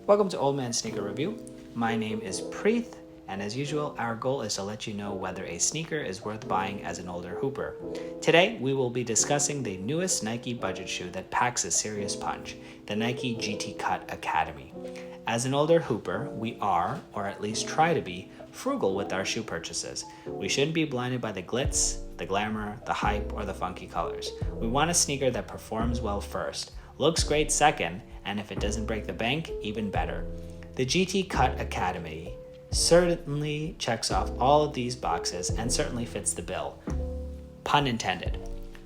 Welcome to Old Man Sneaker Review. My name is Preeth, and as usual, our goal is to let you know whether a sneaker is worth buying as an older hooper. Today, we will be discussing the newest Nike budget shoe that packs a serious punch, the Nike GT Cut Academy. As an older hooper, we are, or at least try to be, frugal with our shoe purchases. We shouldn't be blinded by the glitz, the glamour, the hype, or the funky colors. We want a sneaker that performs well first, looks great second, and if it doesn't break the bank, even better. The GT Cut Academy certainly checks off all of these boxes and certainly fits the bill. Pun intended.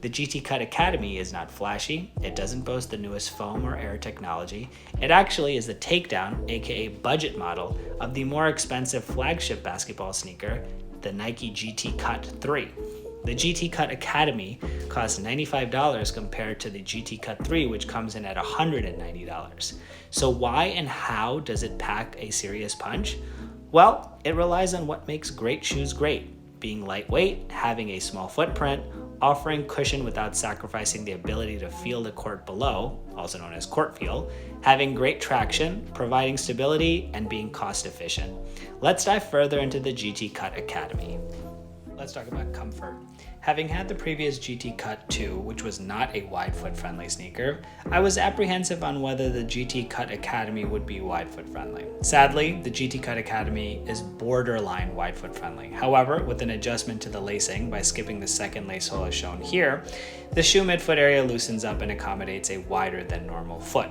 The GT Cut Academy is not flashy, it doesn't boast the newest foam or air technology, it actually is the takedown, aka budget model, of the more expensive flagship basketball sneaker, the Nike GT Cut 3. The GT Cut Academy costs $95 compared to the GT Cut 3, which comes in at $190. So why and how does it pack a serious punch? Well, it relies on what makes great shoes great, being lightweight, having a small footprint, offering cushion without sacrificing the ability to feel the court below, also known as court feel, having great traction, providing stability, and being cost efficient. Let's dive further into the GT Cut Academy. Let's talk about comfort. Having had the previous GT Cut 2, which was not a wide foot friendly sneaker, I was apprehensive on whether the GT Cut Academy would be wide foot friendly. Sadly, the GT Cut Academy is borderline wide foot friendly. However, with an adjustment to the lacing by skipping the second lace hole as shown here, the shoe midfoot area loosens up and accommodates a wider than normal foot.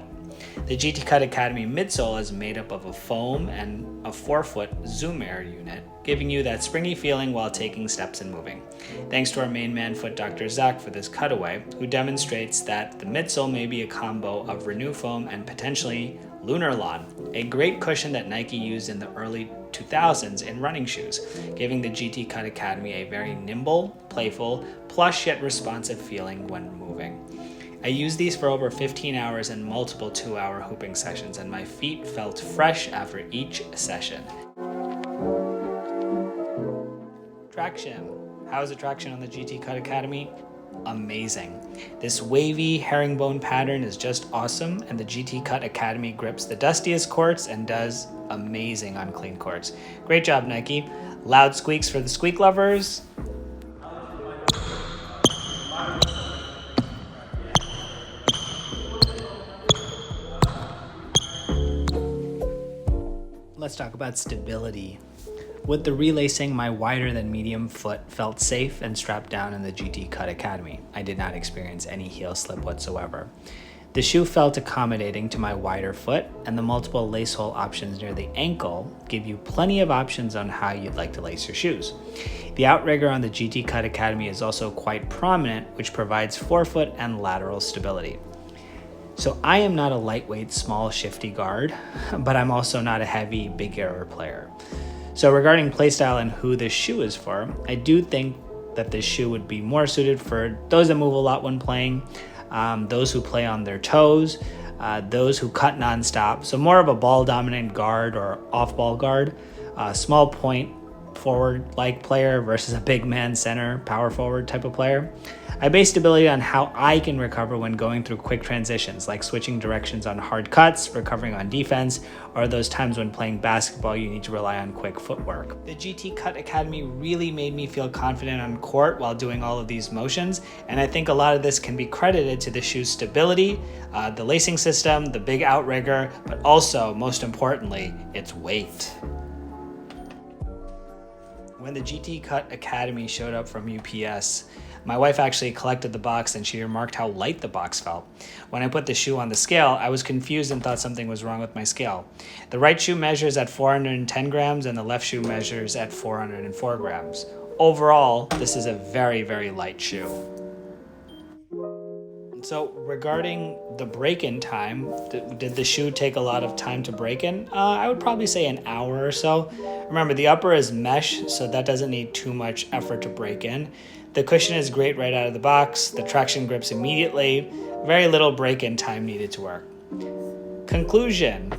The GT Cut Academy midsole is made up of a foam and a 4-foot Zoom Air unit, giving you that springy feeling while taking steps and moving. Thanks to our main man foot Dr. Zach for this cutaway, who demonstrates that the midsole may be a combo of Renew foam and potentially Lunar Lawn, a great cushion that Nike used in the early 2000s in running shoes, giving the GT Cut Academy a very nimble, playful, plush yet responsive feeling when moving. I used these for over 15 hours in multiple 2-hour hooping sessions, and my feet felt fresh after each session. Traction. How is the traction on the GT Cut Academy? Amazing. This wavy herringbone pattern is just awesome, and the GT Cut Academy grips the dustiest courts and does amazing on clean courts. Great job, Nike. Loud squeaks for the squeak lovers. Let's talk about stability. With the relacing, my wider than medium foot felt safe and strapped down in the GT Cut Academy. I did not experience any heel slip whatsoever. The shoe felt accommodating to my wider foot, and the multiple lace hole options near the ankle give you plenty of options on how you'd like to lace your shoes. The outrigger on the GT Cut Academy is also quite prominent, which provides forefoot and lateral stability. So I am not a lightweight, small, shifty guard, but I'm also not a heavy, big error player. So regarding playstyle and who this shoe is for, I do think that this shoe would be more suited for those that move a lot when playing, those who play on their toes, those who cut nonstop. So more of a ball-dominant guard or off-ball guard, small point forward-like player versus a big man center, power forward type of player. I base stability on how I can recover when going through quick transitions, like switching directions on hard cuts, recovering on defense, or those times when playing basketball you need to rely on quick footwork. The GT Cut Academy really made me feel confident on court while doing all of these motions, and I think a lot of this can be credited to the shoe's stability, the lacing system, the big outrigger, but also, most importantly, its weight. When the GT Cut Academy showed up from UPS, my wife actually collected the box and she remarked how light the box felt. When I put the shoe on the scale, I was confused and thought something was wrong with my scale. The right shoe measures at 410 grams and the left shoe measures at 404 grams. Overall, this is a very, very light shoe. So regarding the break-in time, did the shoe take a lot of time to break in? I would probably say an hour or so. Remember, the upper is mesh, so that doesn't need too much effort to break in. The cushion is great right out of the box. The traction grips immediately. Very little break-in time needed to work. Conclusion.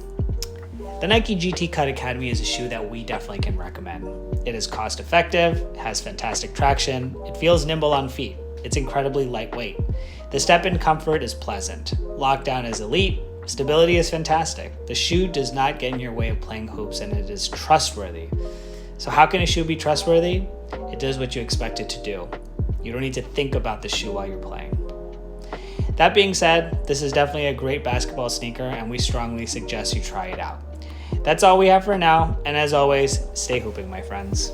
The Nike GT Cut Academy is a shoe that we definitely can recommend. It is cost-effective, has fantastic traction, it feels nimble on feet. It's incredibly lightweight. The step-in comfort is pleasant. Lockdown is elite. Stability is fantastic. The shoe does not get in your way of playing hoops, and it is trustworthy. So how can a shoe be trustworthy? It does what you expect it to do. You don't need to think about the shoe while you're playing. That being said, this is definitely a great basketball sneaker, and we strongly suggest you try it out. That's all we have for now, and as always, stay hooping, my friends.